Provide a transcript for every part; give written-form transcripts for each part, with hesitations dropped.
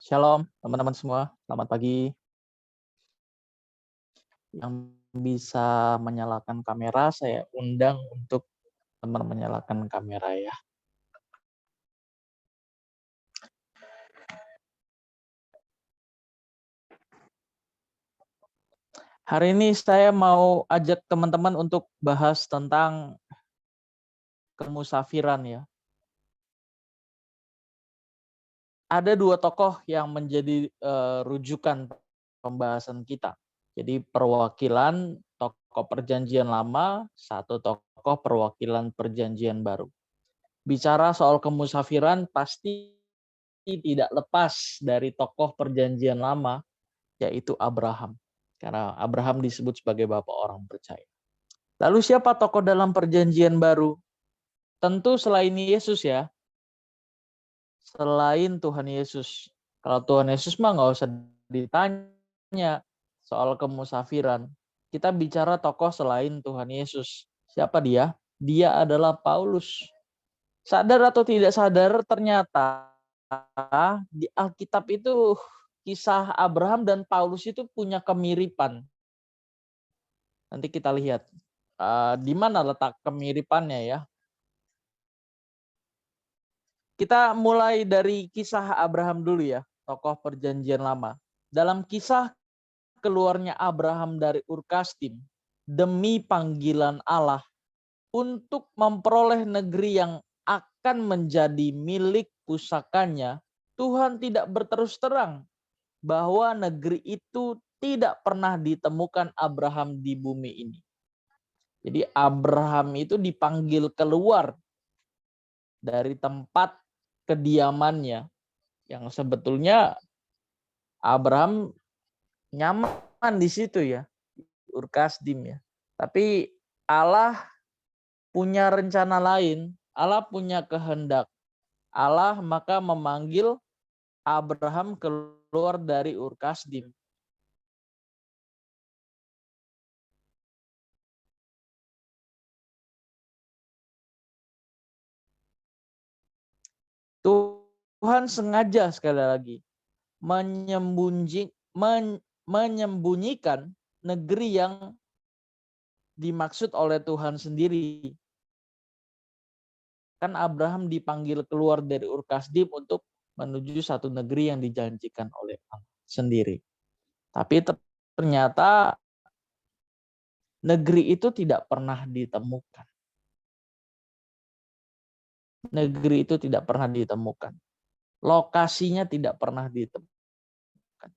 Shalom teman-teman semua, selamat pagi. Yang bisa menyalakan kamera saya undang untuk teman menyalakan kamera ya. Hari ini saya mau ajak teman-teman untuk bahas tentang kemusafiran ya. Ada dua tokoh yang menjadi rujukan pembahasan kita. Jadi perwakilan tokoh perjanjian lama, satu tokoh perwakilan perjanjian baru. Bicara soal kemusafiran pasti tidak lepas dari tokoh perjanjian lama, yaitu Abraham. Karena Abraham disebut sebagai bapak orang percaya. Lalu siapa tokoh dalam perjanjian baru? Tentu selain Yesus ya, selain Tuhan Yesus. Kalau Tuhan Yesus mah nggak usah ditanya soal kemusafiran. Kita bicara tokoh selain Tuhan Yesus. Siapa dia? Dia adalah Paulus. Sadar atau tidak sadar, ternyata di Alkitab itu kisah Abraham dan Paulus itu punya kemiripan. Nanti kita lihat di mana letak kemiripannya ya. Kita mulai dari kisah Abraham dulu ya, tokoh perjanjian lama. Dalam kisah keluarnya Abraham dari Ur Kasdim demi panggilan Allah untuk memperoleh negeri yang akan menjadi milik pusakanya, Tuhan tidak berterus terang bahwa negeri itu tidak pernah ditemukan Abraham di bumi ini. Jadi Abraham itu dipanggil keluar dari tempat kediamannya yang sebetulnya Abraham nyaman di situ ya, Ur Kasdim ya. Tapi Allah punya rencana lain, Allah punya kehendak. Allah maka memanggil Abraham keluar dari Ur Kasdim. Tuhan sengaja sekali lagi menyembunyikan negeri yang dimaksud oleh Tuhan sendiri. Kan Abraham dipanggil keluar dari Ur Kasdim untuk menuju satu negeri yang dijanjikan oleh Allah sendiri. Tapi ternyata negeri itu tidak pernah ditemukan. Negeri itu tidak pernah ditemukan. Lokasinya tidak pernah ditemukan.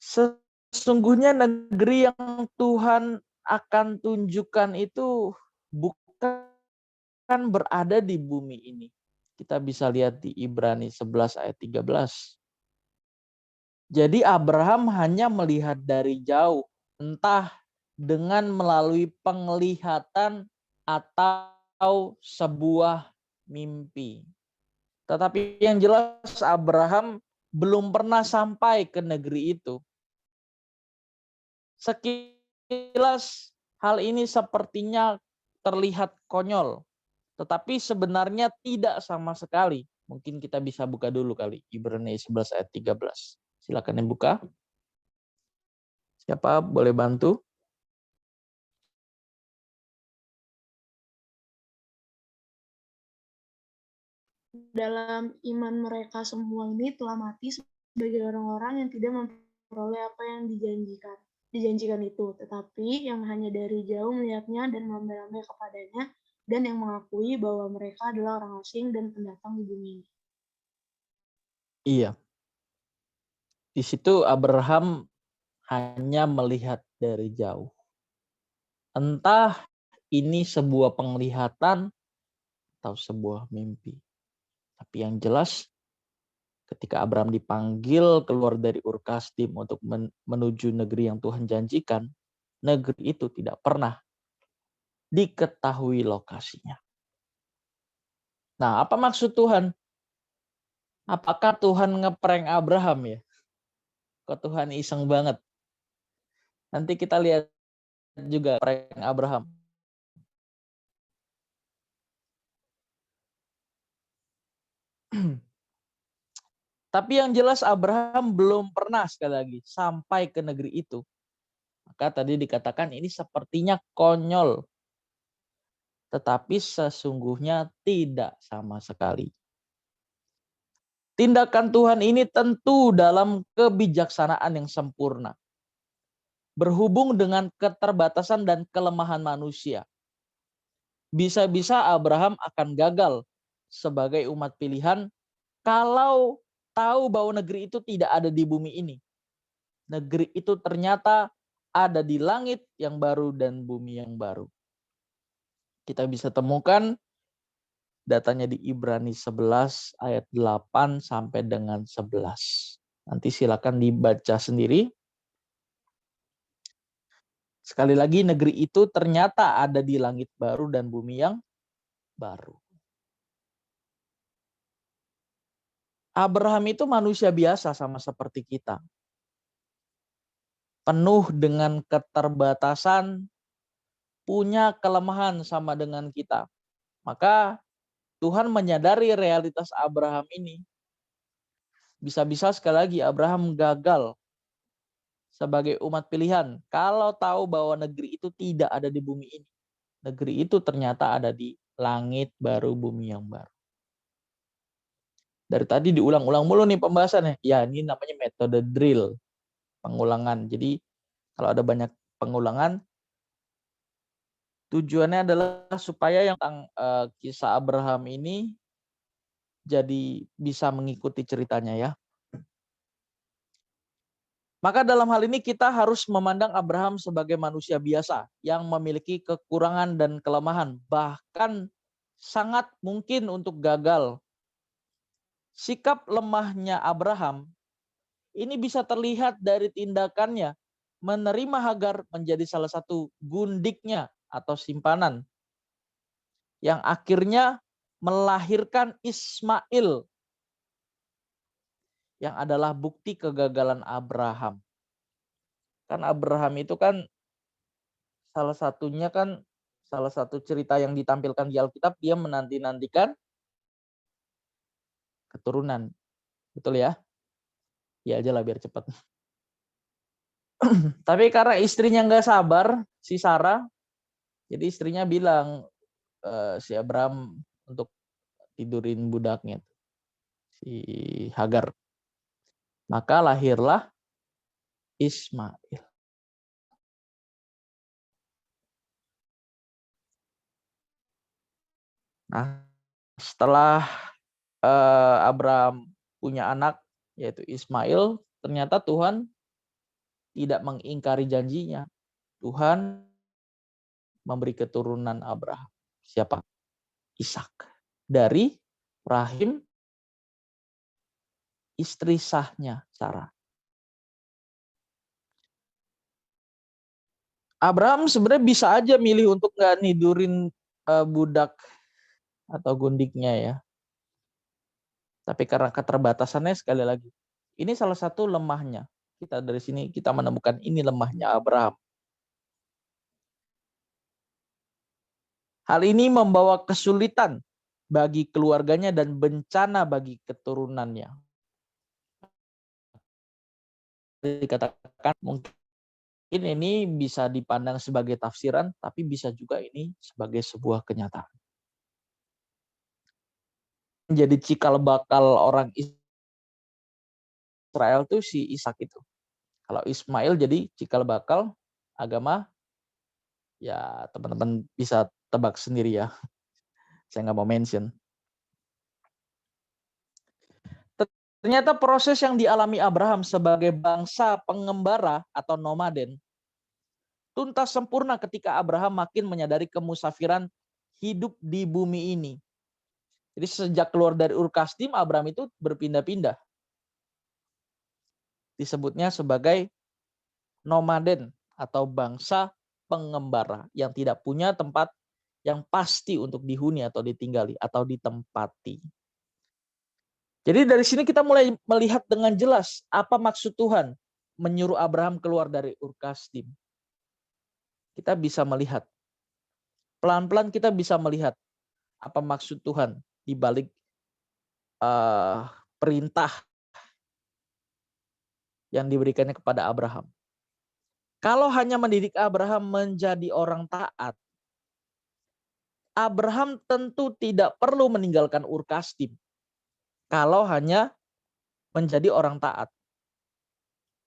Sesungguhnya negeri yang Tuhan akan tunjukkan itu bukan berada di bumi ini. Kita bisa lihat di Ibrani 11 ayat 13. Jadi Abraham hanya melihat dari jauh, entah dengan melalui penglihatan atau sebuah mimpi. Tetapi yang jelas Abraham belum pernah sampai ke negeri itu. Sekilas hal ini sepertinya terlihat konyol, tetapi sebenarnya tidak sama sekali. Mungkin kita bisa buka dulu kali Ibrani 11 ayat 13. Silakan dibuka. Siapa boleh bantu? Dalam iman mereka semua ini telah mati sebagai orang-orang yang tidak memperoleh apa yang dijanjikan itu, tetapi yang hanya dari jauh melihatnya dan melambai-lambai kepadanya, dan yang mengakui bahwa mereka adalah orang asing dan pendatang di bumi ini. Iya. Di situ Abraham hanya melihat dari jauh. Entah ini sebuah penglihatan atau sebuah mimpi. Tapi yang jelas ketika Abraham dipanggil keluar dari Ur Kasdim untuk menuju negeri yang Tuhan janjikan, negeri itu tidak pernah diketahui lokasinya. Nah, apa maksud Tuhan? Apakah Tuhan ngeprank Abraham ya? Kok Tuhan iseng banget? Nanti kita lihat juga prank Abraham. Tapi yang jelas Abraham belum pernah sekali lagi sampai ke negeri itu. Maka tadi dikatakan ini sepertinya konyol. Tetapi sesungguhnya tidak sama sekali. Tindakan Tuhan ini tentu dalam kebijaksanaan yang sempurna. Berhubung dengan keterbatasan dan kelemahan manusia. Bisa-bisa Abraham akan gagal sebagai umat pilihan kalau tahu bahwa negeri itu tidak ada di bumi ini. Negeri itu ternyata ada di langit yang baru dan bumi yang baru. Kita bisa temukan datanya di Ibrani 11 ayat 8 sampai dengan 11. Nanti silakan dibaca sendiri. Sekali lagi, negeri itu ternyata ada di langit baru dan bumi yang baru. Abraham itu manusia biasa sama seperti kita. Penuh dengan keterbatasan, punya kelemahan sama dengan kita. Maka Tuhan menyadari realitas Abraham ini. Bisa-bisa sekali lagi Abraham gagal sebagai umat pilihan kalau tahu bahwa negeri itu tidak ada di bumi ini. Negeri itu ternyata ada di langit baru, bumi yang baru. Dari tadi diulang-ulang mulu nih pembahasannya. Ya, ini namanya metode drill, pengulangan. Jadi kalau ada banyak pengulangan, tujuannya adalah supaya yang kisah Abraham ini jadi bisa mengikuti ceritanya ya. Maka dalam hal ini kita harus memandang Abraham sebagai manusia biasa yang memiliki kekurangan dan kelemahan, bahkan sangat mungkin untuk gagal. Sikap lemahnya Abraham ini bisa terlihat dari tindakannya menerima Hagar menjadi salah satu gundiknya atau simpanan yang akhirnya melahirkan Ismail yang adalah bukti kegagalan Abraham. Kan Abraham itu kan salah satu cerita yang ditampilkan di Alkitab, dia menanti-nantikan keturunan. Betul ya? Ya aja lah biar cepat. Tapi karena istrinya nggak sabar, si Sarah, jadi istrinya bilang si Abraham untuk tidurin budaknya, si Hagar. Maka lahirlah Ismail. Nah, setelah Abraham punya anak, yaitu Ismail, ternyata Tuhan tidak mengingkari janjinya. Tuhan memberi keturunan Abraham. Siapa? Ishak. Dari rahim istri sahnya Sarah. Abraham sebenarnya bisa aja milih untuk nggak nidurin budak atau gundiknya ya. Tapi karena keterbatasannya sekali lagi. Ini salah satu lemahnya. Kita dari sini kita menemukan ini lemahnya Abraham. Hal ini membawa kesulitan bagi keluarganya dan bencana bagi keturunannya. Dikatakan mungkin ini bisa dipandang sebagai tafsiran, tapi bisa juga ini sebagai sebuah kenyataan. Jadi cikal bakal orang Israel tuh si Ishak itu. Kalau Ismail jadi cikal bakal agama, ya teman-teman bisa tebak sendiri ya. Saya nggak mau mention. Ternyata proses yang dialami Abraham sebagai bangsa pengembara atau nomaden tuntas sempurna ketika Abraham makin menyadari kemusafiran hidup di bumi ini. Jadi sejak keluar dari Ur Kasdim, Abraham itu berpindah-pindah. Disebutnya sebagai nomaden atau bangsa pengembara yang tidak punya tempat yang pasti untuk dihuni atau ditinggali atau ditempati. Jadi dari sini kita mulai melihat dengan jelas apa maksud Tuhan menyuruh Abraham keluar dari Ur Kasdim. Kita bisa melihat, pelan-pelan kita bisa melihat apa maksud Tuhan di balik perintah yang diberikannya kepada Abraham. Kalau hanya mendidik Abraham menjadi orang taat, Abraham tentu tidak perlu meninggalkan Ur Kasdim. Kalau hanya menjadi orang taat.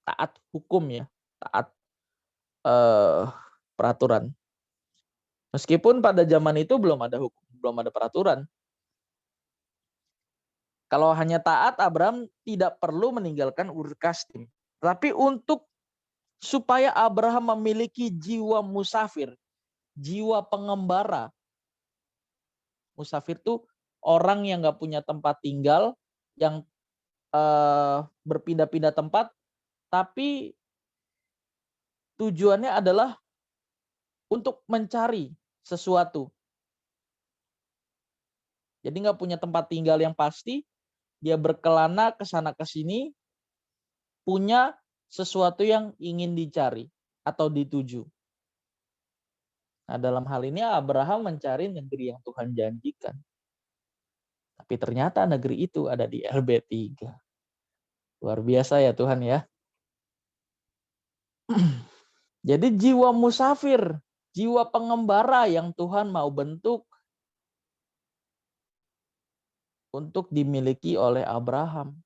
Taat hukum ya, taat peraturan. Meskipun pada zaman itu belum ada hukum, belum ada peraturan. Kalau hanya taat, Abraham tidak perlu meninggalkan Ur Kasdim. Tapi supaya Abraham memiliki jiwa musafir, jiwa pengembara. Musafir itu orang yang nggak punya tempat tinggal, yang berpindah-pindah tempat, tapi tujuannya adalah untuk mencari sesuatu. Jadi nggak punya tempat tinggal yang pasti, dia berkelana ke sana ke sini, punya sesuatu yang ingin dicari atau dituju. Nah, dalam hal ini Abraham mencari negeri yang Tuhan janjikan. Tapi ternyata negeri itu ada di LB3. Luar biasa ya Tuhan ya. Jadi jiwa musafir, jiwa pengembara yang Tuhan mau bentuk untuk dimiliki oleh Abraham.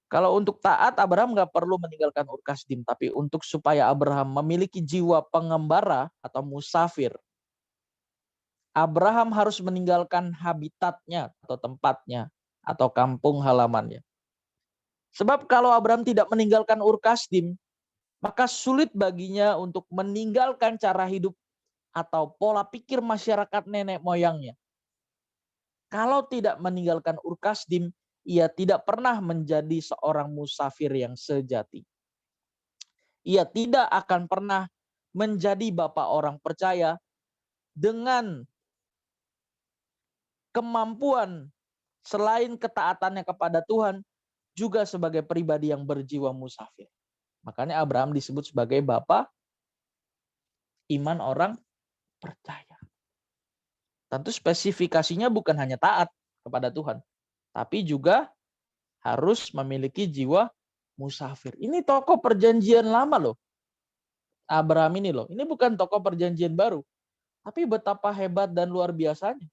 Kalau untuk taat, Abraham nggak perlu meninggalkan Ur Kasdim. Tapi untuk supaya Abraham memiliki jiwa pengembara atau musafir, Abraham harus meninggalkan habitatnya atau tempatnya atau kampung halamannya. Sebab kalau Abraham tidak meninggalkan Ur Kasdim, maka sulit baginya untuk meninggalkan cara hidup atau pola pikir masyarakat nenek moyangnya. Kalau tidak meninggalkan Ur Kasdim, ia tidak pernah menjadi seorang musafir yang sejati. Ia tidak akan pernah menjadi bapak orang percaya dengan kemampuan selain ketaatannya kepada Tuhan, juga sebagai pribadi yang berjiwa musafir. Makanya Abraham disebut sebagai bapak iman orang percaya. Tentu spesifikasinya bukan hanya taat kepada Tuhan, tapi juga harus memiliki jiwa musafir. Ini tokoh perjanjian lama loh. Abraham ini loh. Ini bukan tokoh perjanjian baru. Tapi betapa hebat dan luar biasanya.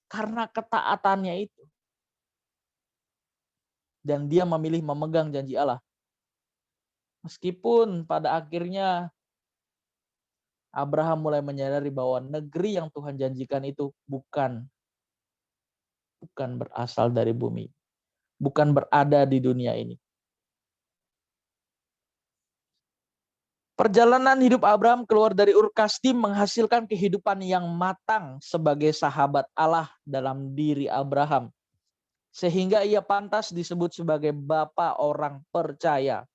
Karena ketaatannya itu. Dan dia memilih memegang janji Allah. Meskipun pada akhirnya Abraham mulai menyadari bahwa negeri yang Tuhan janjikan itu bukan berasal dari bumi. Bukan berada di dunia ini. Perjalanan hidup Abraham keluar dari Ur Kasdim menghasilkan kehidupan yang matang sebagai sahabat Allah dalam diri Abraham. Sehingga ia pantas disebut sebagai bapa orang percaya.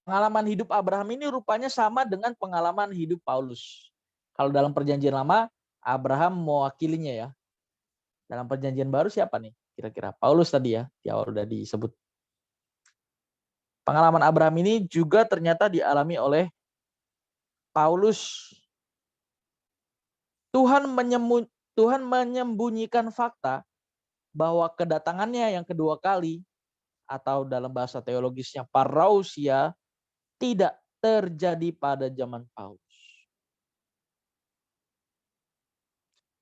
Pengalaman hidup Abraham ini rupanya sama dengan pengalaman hidup Paulus. Kalau dalam perjanjian lama, Abraham mewakilinya ya. Dalam perjanjian baru siapa nih? Kira-kira Paulus tadi ya, di awal udah disebut. Pengalaman Abraham ini juga ternyata dialami oleh Paulus. Tuhan menyembunyikan fakta bahwa kedatangannya yang kedua kali, atau dalam bahasa teologisnya parousia, tidak terjadi pada zaman Paulus.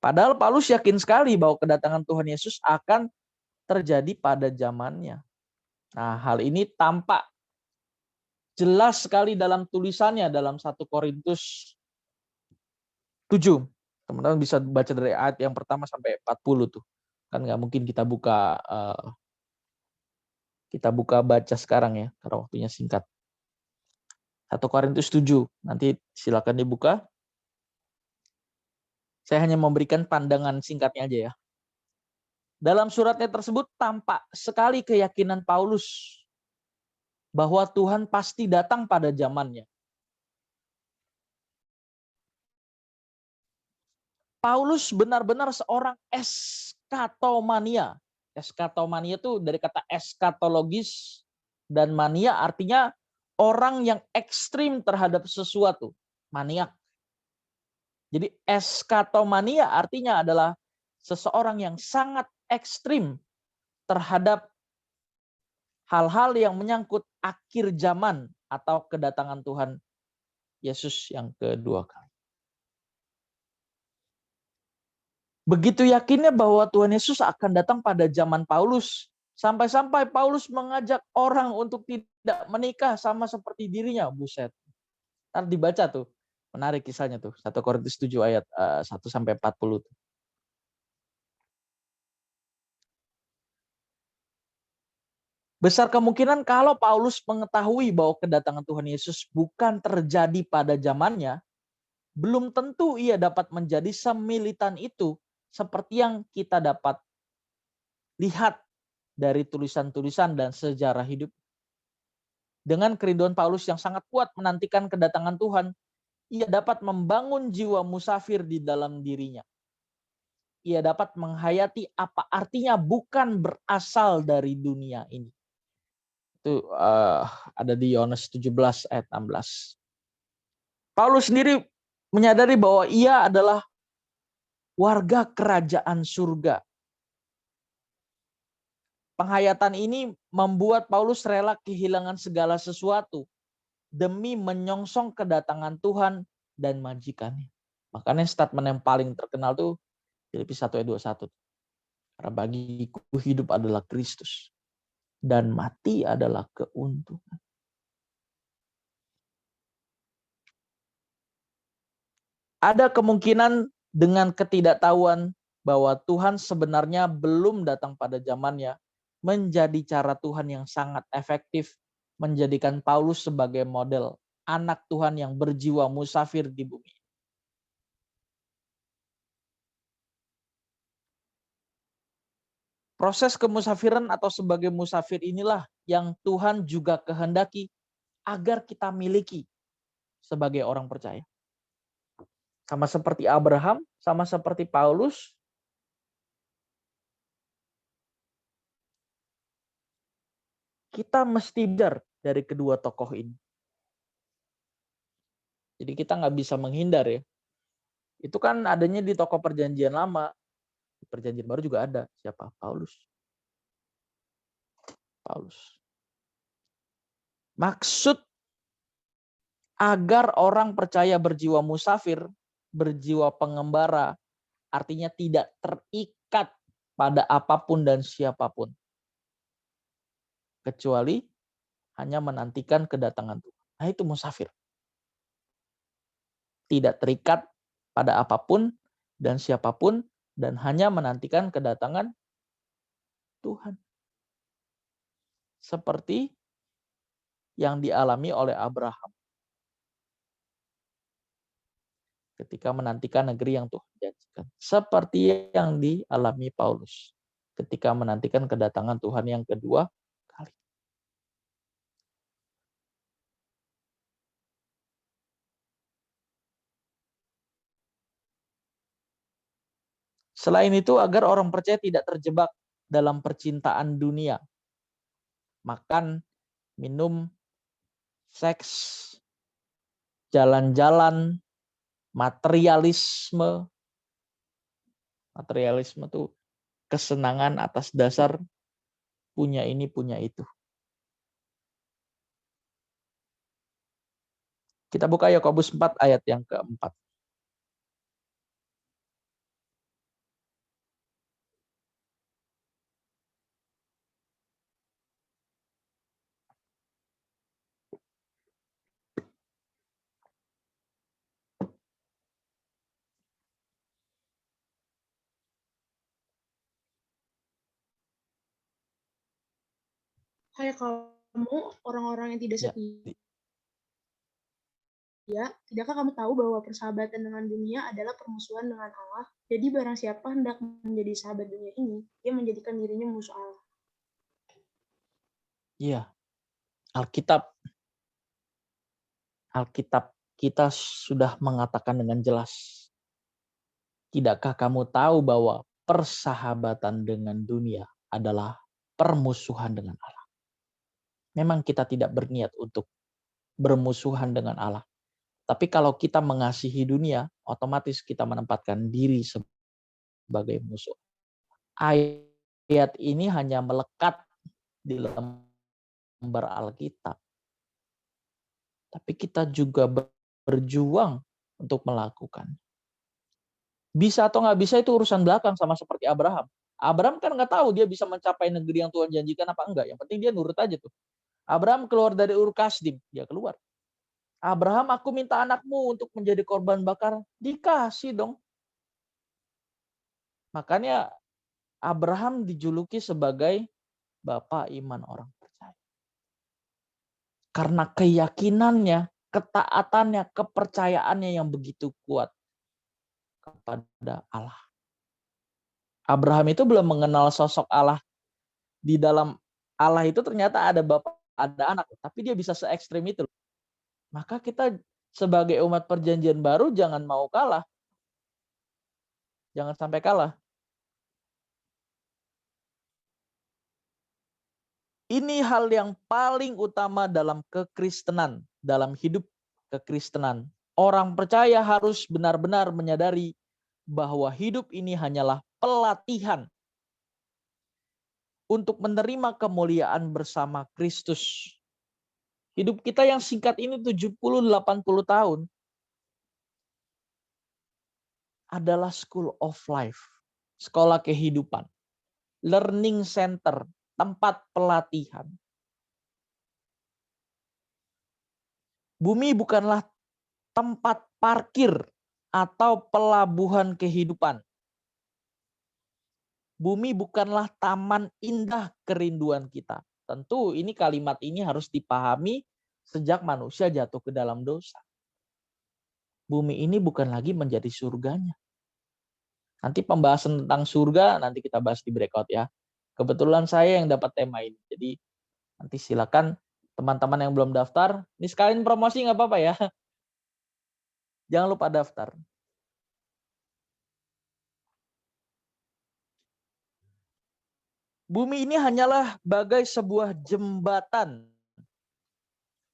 Padahal Paulus yakin sekali bahwa kedatangan Tuhan Yesus akan terjadi pada zamannya. Nah, hal ini tampak jelas sekali dalam tulisannya dalam 1 Korintus 7. Teman-teman bisa baca dari ayat yang pertama sampai 40 tuh. Kan nggak mungkin kita buka baca sekarang ya, karena waktunya singkat. 1 Korintus 7, nanti silakan dibuka. Saya hanya memberikan pandangan singkatnya aja ya. Dalam suratnya tersebut tampak sekali keyakinan Paulus bahwa Tuhan pasti datang pada zamannya. Paulus benar-benar seorang eskatomania. Eskatomania itu dari kata eskatologis, dan mania artinya orang yang ekstrim terhadap sesuatu. Maniak. Jadi eskatomania artinya adalah seseorang yang sangat ekstrim terhadap hal-hal yang menyangkut akhir zaman atau kedatangan Tuhan Yesus yang kedua kali. Begitu yakinnya bahwa Tuhan Yesus akan datang pada zaman Paulus, sampai-sampai Paulus mengajak orang untuk tidak menikah sama seperti dirinya. Buset. Ntar dibaca tuh. Menarik kisahnya tuh. 1 Korintus 7 ayat 1-40. Besar kemungkinan kalau Paulus mengetahui bahwa kedatangan Tuhan Yesus bukan terjadi pada zamannya, belum tentu ia dapat menjadi semilitan itu seperti yang kita dapat lihat dari tulisan-tulisan dan sejarah hidup. Dengan kerinduan Paulus yang sangat kuat menantikan kedatangan Tuhan, ia dapat membangun jiwa musafir di dalam dirinya. Ia dapat menghayati apa artinya bukan berasal dari dunia ini. Itu ada di Yohanes 17 ayat 16. Paulus sendiri menyadari bahwa ia adalah warga kerajaan surga. Penghayatan ini membuat Paulus rela kehilangan segala sesuatu demi menyongsong kedatangan Tuhan dan majikannya. Makanya statement yang paling terkenal tuh Filipi 1 ayat 21. Karena bagiku hidup adalah Kristus dan mati adalah keuntungan. Ada kemungkinan dengan ketidaktahuan bahwa Tuhan sebenarnya belum datang pada zamannya, menjadi cara Tuhan yang sangat efektif menjadikan Paulus sebagai model anak Tuhan yang berjiwa musafir di bumi. Proses kemusafiran atau sebagai musafir inilah yang Tuhan juga kehendaki agar kita miliki sebagai orang percaya. Sama seperti Abraham, sama seperti Paulus, kita mesti belajar dari kedua tokoh ini. Jadi kita nggak bisa menghindar ya. Itu kan adanya di tokoh perjanjian lama. Di perjanjian baru juga ada. Siapa? Paulus. Maksud agar orang percaya berjiwa musafir, berjiwa pengembara, artinya tidak terikat pada apapun dan siapapun. Kecuali hanya menantikan kedatangan Tuhan. Nah itu musafir. Tidak terikat pada apapun dan siapapun dan hanya menantikan kedatangan Tuhan. Seperti yang dialami oleh Abraham. Ketika menantikan negeri yang Tuhan janjikan. Seperti yang dialami Paulus. Ketika menantikan kedatangan Tuhan yang kedua kali. Selain itu, agar orang percaya tidak terjebak dalam percintaan dunia. Makan, minum, seks, jalan-jalan, materialisme. Materialisme itu kesenangan atas dasar punya ini, punya itu. Kita buka Yakobus 4 ayat yang keempat. Hai kamu, orang-orang yang tidak setia, tidakkah kamu tahu bahwa persahabatan dengan dunia adalah permusuhan dengan Allah? Jadi barang siapa hendak menjadi sahabat dunia ini, dia menjadikan dirinya musuh Allah. Iya. Alkitab kita sudah mengatakan dengan jelas. Tidakkah kamu tahu bahwa persahabatan dengan dunia adalah permusuhan dengan Allah? Memang kita tidak berniat untuk bermusuhan dengan Allah. Tapi kalau kita mengasihi dunia, otomatis kita menempatkan diri sebagai musuh. Ayat ini hanya melekat di lembar Alkitab. Tapi kita juga berjuang untuk melakukan. Bisa atau nggak bisa itu urusan belakang, sama seperti Abraham. Abraham kan nggak tahu dia bisa mencapai negeri yang Tuhan janjikan apa enggak. Yang penting dia nurut aja tuh. Abraham keluar dari Ur Kasdim, dia keluar. Abraham, aku minta anakmu untuk menjadi korban bakar. Dikasih dong. Makanya Abraham dijuluki sebagai bapak iman orang percaya. Karena keyakinannya, ketaatannya, kepercayaannya yang begitu kuat kepada Allah. Abraham itu belum mengenal sosok Allah. Di dalam Allah itu ternyata ada bapak, ada anak. Tapi dia bisa se-ekstrim itu. Maka kita sebagai umat perjanjian baru jangan mau kalah. Jangan sampai kalah. Ini hal yang paling utama dalam kekristenan, dalam hidup kekristenan. Orang percaya harus benar-benar menyadari bahwa hidup ini hanyalah pelatihan untuk menerima kemuliaan bersama Kristus. Hidup kita yang singkat ini 70-80 tahun adalah school of life, sekolah kehidupan, learning center, tempat pelatihan. Bumi bukanlah tempat parkir atau pelabuhan kehidupan. Bumi bukanlah taman indah kerinduan kita. Tentu ini kalimat ini harus dipahami sejak manusia jatuh ke dalam dosa. Bumi ini bukan lagi menjadi surganya. Nanti pembahasan tentang surga nanti kita bahas di breakout ya. Kebetulan saya yang dapat tema ini. Jadi nanti silakan teman-teman yang belum daftar. Ini sekalian promosi nggak apa-apa ya. Jangan lupa daftar. Bumi ini hanyalah bagai sebuah jembatan.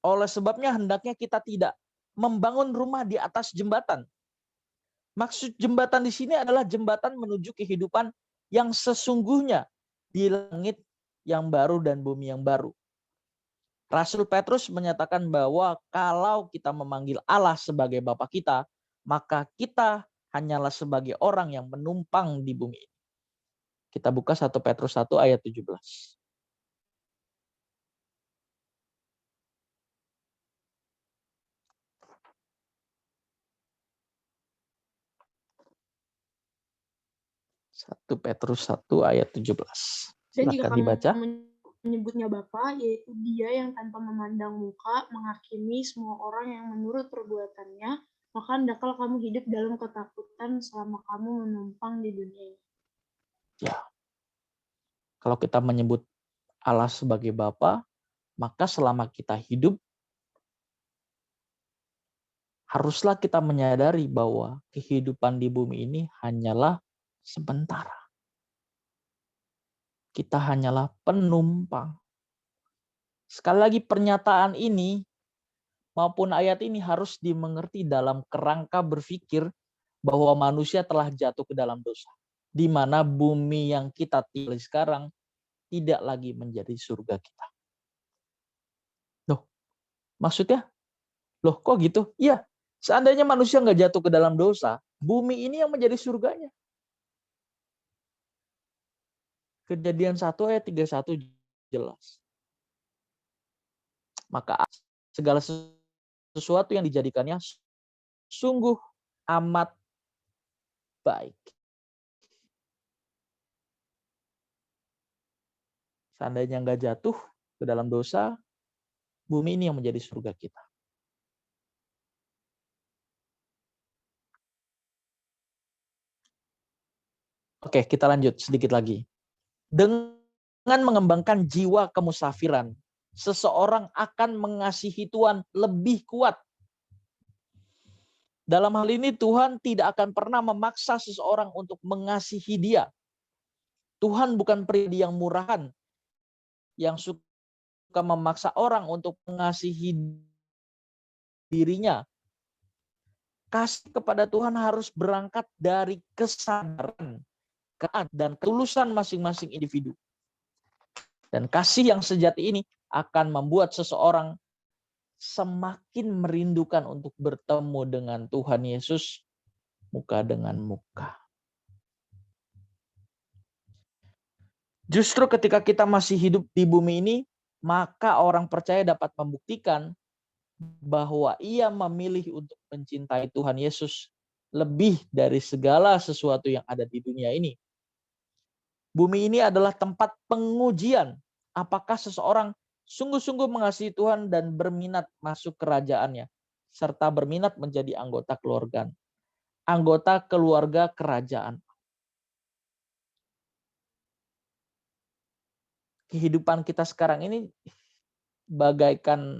Oleh sebabnya hendaknya kita tidak membangun rumah di atas jembatan. Maksud jembatan di sini adalah jembatan menuju kehidupan yang sesungguhnya di langit yang baru dan bumi yang baru. Rasul Petrus menyatakan bahwa kalau kita memanggil Allah sebagai Bapa kita, maka kita hanyalah sebagai orang yang menumpang di bumi ini. Kita buka 1 Petrus 1 ayat 17. Satu Petrus 1 ayat 17. Dan jika Silakan kamu dibaca. menyebutnya Bapa, yaitu Dia yang tanpa memandang muka menghakimi semua orang yang menurut perbuatannya, maka hendaklah kamu hidup dalam ketakutan selama kamu menumpang di dunia ini. Ya. Kalau kita menyebut Allah sebagai Bapa, maka selama kita hidup haruslah kita menyadari bahwa kehidupan di bumi ini hanyalah sementara. Kita hanyalah penumpang. Sekali lagi pernyataan ini maupun ayat ini harus dimengerti dalam kerangka berpikir bahwa manusia telah jatuh ke dalam dosa. Di mana bumi yang kita tinggali sekarang tidak lagi menjadi surga kita. Loh, maksudnya? Loh, kok gitu? Iya, seandainya manusia nggak jatuh ke dalam dosa, bumi ini yang menjadi surganya. Kejadian 1 ayat 31 jelas. Maka segala sesuatu yang dijadikannya sungguh amat baik. Seandainya nggak jatuh ke dalam dosa, bumi ini yang menjadi surga kita. Oke, kita lanjut sedikit lagi. Dengan mengembangkan jiwa kemusafiran, seseorang akan mengasihi Tuhan lebih kuat. Dalam hal ini Tuhan tidak akan pernah memaksa seseorang untuk mengasihi Dia. Tuhan bukan pribadi yang murahan, yang suka memaksa orang untuk mengasihi dirinya. Kasih kepada Tuhan harus berangkat dari kesadaran dan ketulusan masing-masing individu. Dan kasih yang sejati ini akan membuat seseorang semakin merindukan untuk bertemu dengan Tuhan Yesus muka dengan muka. Justru ketika kita masih hidup di bumi ini, maka orang percaya dapat membuktikan bahwa ia memilih untuk mencintai Tuhan Yesus lebih dari segala sesuatu yang ada di dunia ini. Bumi ini adalah tempat pengujian apakah seseorang sungguh-sungguh mengasihi Tuhan dan berminat masuk kerajaannya, serta berminat menjadi anggota keluarga kerajaan. Kehidupan kita sekarang ini bagaikan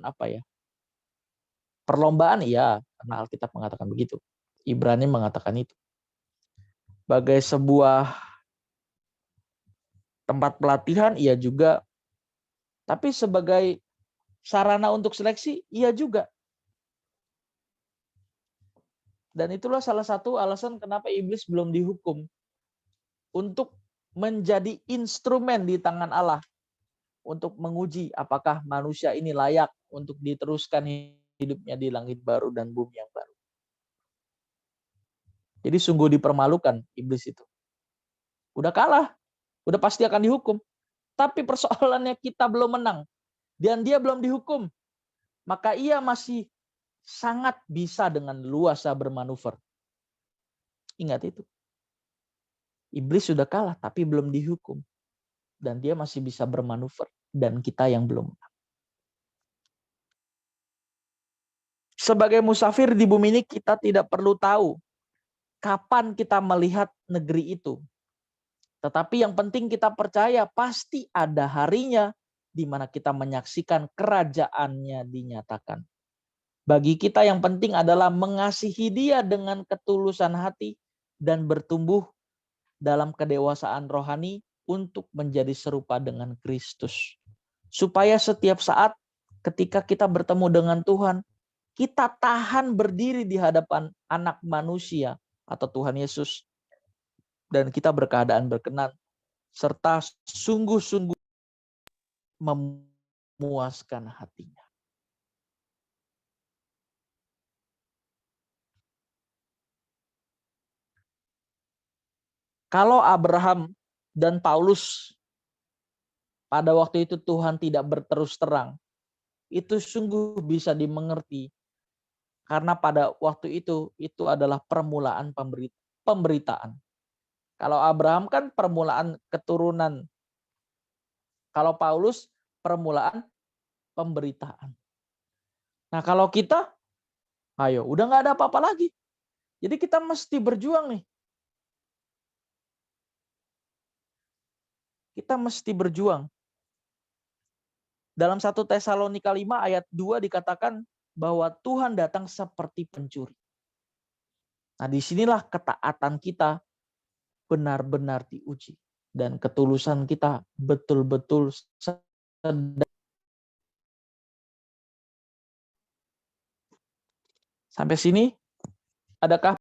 perlombaan, iya, karena Alkitab mengatakan begitu. Ibrani mengatakan itu. Bagai sebuah tempat pelatihan, iya juga. Tapi sebagai sarana untuk seleksi, iya juga. Dan itulah salah satu alasan kenapa iblis belum dihukum. Untuk menjadi instrumen di tangan Allah. Untuk menguji apakah manusia ini layak untuk diteruskan hidupnya di langit baru dan bumi yang baru. Jadi sungguh dipermalukan iblis itu. Udah kalah, udah pasti akan dihukum. Tapi persoalannya kita belum menang. Dan dia belum dihukum. Maka ia masih sangat bisa dengan luasa bermanuver. Ingat itu. Iblis sudah kalah tapi belum dihukum. Dan dia masih bisa bermanuver. Dan kita yang belum menang. Sebagai musafir di bumi ini kita tidak perlu tahu kapan kita melihat negeri itu. Tetapi yang penting kita percaya pasti ada harinya di mana kita menyaksikan kerajaannya dinyatakan. Bagi kita yang penting adalah mengasihi Dia dengan ketulusan hati dan bertumbuh dalam kedewasaan rohani untuk menjadi serupa dengan Kristus. Supaya setiap saat ketika kita bertemu dengan Tuhan, kita tahan berdiri di hadapan anak manusia atau Tuhan Yesus. Dan kita berkeadaan berkenan serta sungguh-sungguh memuaskan hatinya. Kalau Abraham dan Paulus pada waktu itu Tuhan tidak berterus terang, itu sungguh bisa dimengerti. Karena pada waktu itu adalah permulaan pemberitaan. Kalau Abraham kan permulaan keturunan. Kalau Paulus permulaan pemberitaan. Nah kalau kita, ayo udah nggak ada apa-apa lagi. Jadi kita mesti berjuang nih. Kita mesti berjuang. Dalam 1 Tesalonika 5 ayat 2 dikatakan bahwa Tuhan datang seperti pencuri. Nah disinilah ketaatan kita benar-benar diuji. Dan ketulusan kita betul-betul sedang. Sampai sini, adakah